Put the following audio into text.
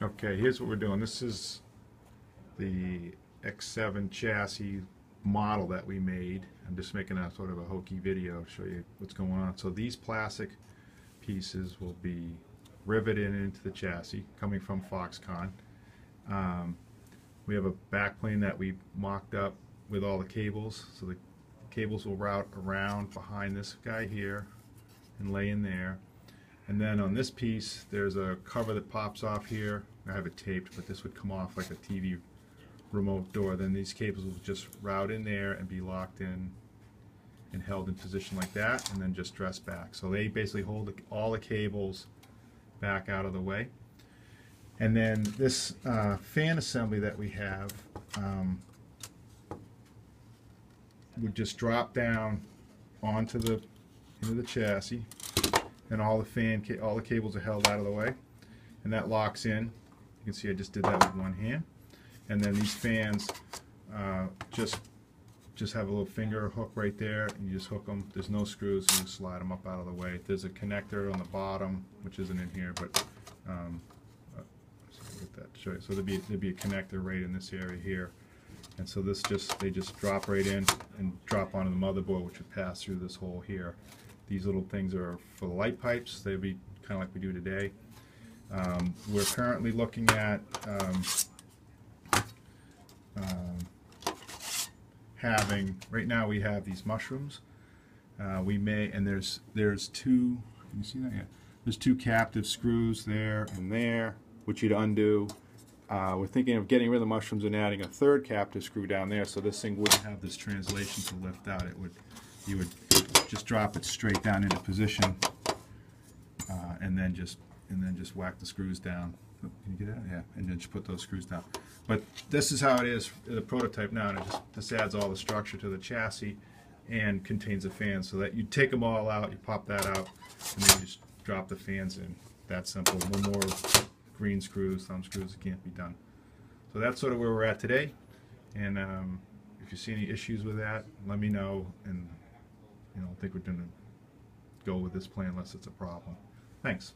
Okay, here's what we're doing. This is the X7 chassis model that we made. I'm just making a sort of a hokey video to show you what's going on. So these plastic pieces will be riveted into the chassis coming from Foxconn. We have a backplane that we mocked up with all the cables, so the cables will route around behind this guy here and lay in there. And then on this piece there's a cover that pops off here. I have it taped, but this would come off like a TV remote door. Then these cables will just route in there and be locked in and held in position like that, and then just dress back. So they basically hold all the cables back out of the way. And then this fan assembly that we have would just drop down onto into the chassis, and all the cables are held out of the way, and that locks in. You can see I just did that with one hand. And then these fans just have a little finger hook right there, and you just hook them. There's no screws, and you just slide them up out of the way. There's a connector on the bottom, which isn't in here, but so there'd be a connector right in this area here, and so they just drop right in and drop onto the motherboard, which would pass through this hole here. These little things are for the light pipes. They'd be kind of like we do today. We're currently looking at having, right now we have these mushrooms. We may, and there's two, can you see that? Yeah. There's two captive screws there and there, which you'd undo. We're thinking of getting rid of the mushrooms and adding a third captive screw down there, so this thing wouldn't have this translation to lift out. You would just drop it straight down into position, and then just whack the screws down. Can you get that? Yeah, and then just put those screws down. But this is how it is, the prototype now, and this adds all the structure to the chassis and contains a fan, so that you take them all out, you pop that out, and then you just drop the fans in. That simple. No more green screws, thumb screws. It can't be done. So that's sort of where we're at today, and if you see any issues with that, let me know, and I think we're going to go with this plan unless it's a problem. Thanks.